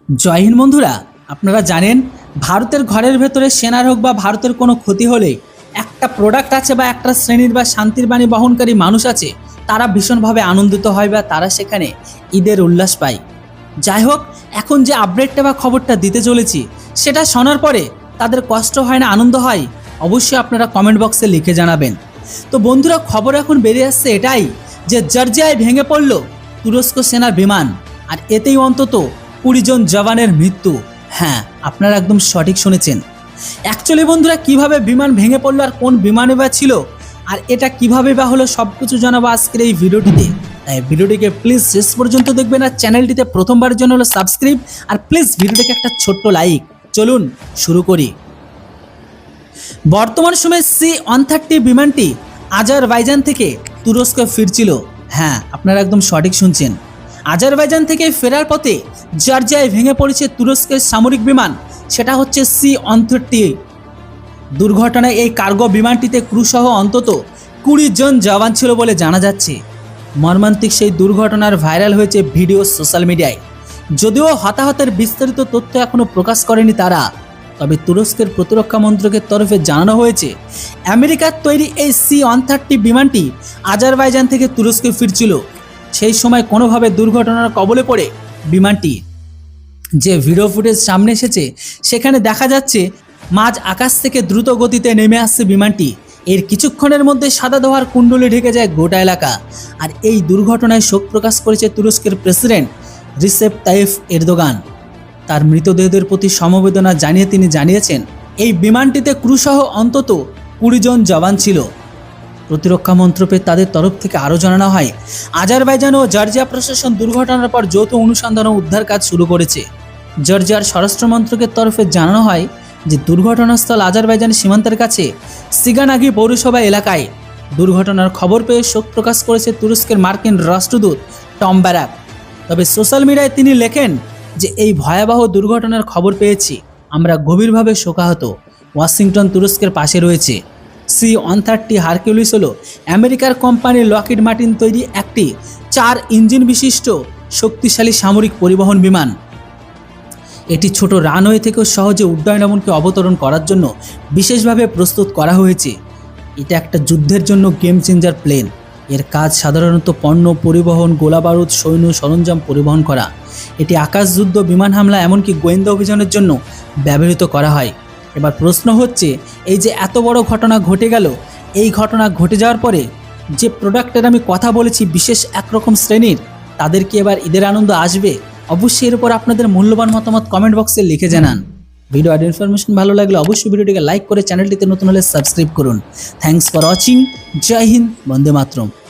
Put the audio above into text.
জয় হিন্দ বন্ধুরা। আপনারা জানেন ভারতের ঘরের ভেতরে সেনার হোক বা ভারতের কোনো ক্ষতি হলে একটা প্রোডাক্ট আছে বা একটা শ্রেণীর বা শান্তির বাণী বহনকারী মানুষ আছে, তারা ভীষণভাবে আনন্দিত হয় বা তারা সেখানে ঈদের উল্লাস পায়। যাই হোক, এখন যে আপডেটটা বা খবরটা দিতে চলেছি সেটা শোনার পরে তাদের কষ্ট হয় না আনন্দ হয়, অবশ্যই আপনারা কমেন্ট বক্সে লিখে জানাবেন। তো বন্ধুরা, খবর এখন বেরিয়ে আসছে এটাই যে জর্জিয়ায় ভেঙে পড়ল তুরস্ক সেনার বিমান, আর এতেই অন্তত 20 জন জওয়ানের মৃত্যু। হ্যাঁ, আপনারা একদম সঠিক শুনেছেন। অ্যাকচুয়ালি বন্ধুরা, কিভাবে বিমান ভেঙে পড়লো আর কোন বিমানে বা ছিল আর এটা কিভাবে বা হলো সব কিছু জানাবো আজকের এই ভিডিওটিতে। তাই ভিডিওটিকে প্লিজ শেষ পর্যন্ত দেখবেন, আর চ্যানেলটিতে প্রথমবারের জন্য হলো সাবস্ক্রাইব, আর প্লিজ ভিডিওটিকে একটা ছোট্ট লাইক। চলুন শুরু করি। বর্তমান সময়ে C-130 বিমানটি আজারবাইজান থেকে তুরস্কে ফিরছিল। হ্যাঁ, আপনারা একদম সঠিক শুনছেন। আজারবাইজান থেকে ফেরার পথে জর্জিয়ায় ভেঙে পড়েছে তুরস্কের সামরিক বিমান, সেটা হচ্ছে C-130। দুর্ঘটনায় এই কার্গো বিমানটিতে ক্রুসহ অন্তত 20 জন জওয়ান ছিল বলে জানা যাচ্ছে। মর্মান্তিক সেই দুর্ঘটনার ভাইরাল হয়েছে ভিডিও সোশ্যাল মিডিয়ায়। যদিও হতাহতের বিস্তারিত তথ্য এখনও প্রকাশ করেনি তারা, তবে তুরস্কের প্রতিরক্ষা মন্ত্রকের তরফে জানানো হয়েছে আমেরিকার তৈরি এই C-130 বিমানটি আজারবাইজান থেকে তুরস্কে ফিরছিল। সেই সময় কোনোভাবে দুর্ঘটনার কবলে পড়ে বিমানটি। যে ভিডিও ফুটেজ সামনে এসেছে সেখানে দেখা যাচ্ছে মাঝ আকাশ থেকে দ্রুত গতিতে নেমে আসছে বিমানটি। এর কিছুক্ষণের মধ্যে সাদা ধোঁয়ার কুণ্ডলি ঢেকে যায় গোটা এলাকা। আর এই দুর্ঘটনায় শোক প্রকাশ করেছে তুরস্কের প্রেসিডেন্ট রিসেপ তাইয়েপ এরদোগান। তার মৃতদেহদের প্রতি সমবেদনা জানিয়ে তিনি জানিয়েছেন, এই বিমানটিতে ক্রুসহ অন্তত 20 জন জওয়ান ছিল। প্রতিরক্ষা মন্ত্রকে তাদের তরফ থেকে আরও জানানো হয়, আজারবাইজান ও জর্জিয়া প্রশাসন দুর্ঘটনার পর যৌথ অনুসন্ধান ও উদ্ধার কাজ শুরু করেছে। জর্জিয়ার স্বরাষ্ট্র মন্ত্রকের তরফে জানানো হয় যে দুর্ঘটনাস্থল আজারবাইজান সীমান্তের কাছে সিগানাগি পৌরসভা এলাকায়। দুর্ঘটনার খবর পেয়ে শোক প্রকাশ করেছে তুরস্কের মার্কিন রাষ্ট্রদূত টম ব্যারাক। তবে সোশ্যাল মিডিয়ায় তিনি লেখেন যে এই ভয়াবহ দুর্ঘটনার খবর পেয়েছি, আমরা গভীরভাবে শোকাহত। ওয়াশিংটন তুরস্কের পাশে রয়েছে। C-130 হারকিউলিস হলো আমেরিকার কোম্পানি লকহিড মার্টিন তৈরি একটি 4 ইঞ্জিন বিশিষ্ট শক্তিশালী সামরিক পরিবহন বিমান। এটি ছোট রানওয়ে থেকেও সহজে উড্ডয়ন এমনকি অবতরণ করার জন্য বিশেষভাবে প্রস্তুত করা হয়েছে। এটা একটা যুদ্ধের জন্য গেম চেঞ্জার প্লেন। এর কাজ সাধারণত পণ্য পরিবহন, গোলাবারুদ, সৈন্য সরঞ্জাম পরিবহন করা। এটি আকাশযুদ্ধ, বিমান হামলা এমনকি গোয়েন্দা অভিযানের জন্য ব্যবহৃত করা হয়। এবার প্রশ্ন হচ্ছে, এই যে এত বড় ঘটনা ঘটে গেল, এই ঘটনা ঘটে যাওয়ার পরে যে প্রোডাক্টের আমি কথা বলেছি বিশেষ একরকম শ্রেণীর, তাদের কি এবার ঈদের আনন্দ আসবে? অবশ্যই এর উপর আপনাদের মূল্যবান মতামত কমেন্ট বক্সে লিখে জানান। ভিডিও আর ইনফরমেশন ভালো লাগলে অবশ্যই ভিডিওটিকে লাইক করে চ্যানেলটিতে নতুন হলে সাবস্ক্রাইব করুন। Thanks for watching. জয় হিন্দ, বন্দে মাতরম।